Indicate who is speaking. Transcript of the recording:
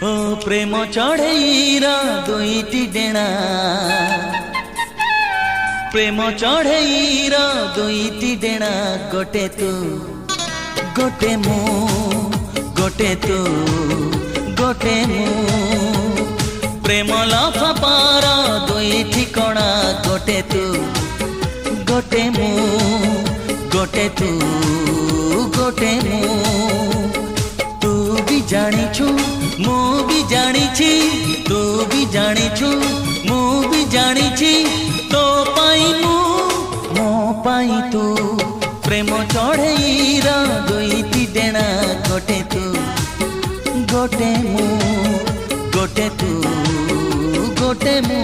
Speaker 1: ओ प्रेम चढ़ेईर दुईटी डेणा प्रेम चढ़ेईर दुईटी डेणा गोटे तू गोटे मु गोटे तू गोटे मु प्रेम लफापार दुईटी कणा गोटे तू गोटे मु गोटे तू गोटे मु तू भी जानिछु मु भी जानिछि तू भी जानिछु मु भी जानिछि तो पाई मु मो पाई तू प्रेम चढ़ेईर दुईटी डेणा गोटे तू गोटे मु गोटे तू गोटे मु।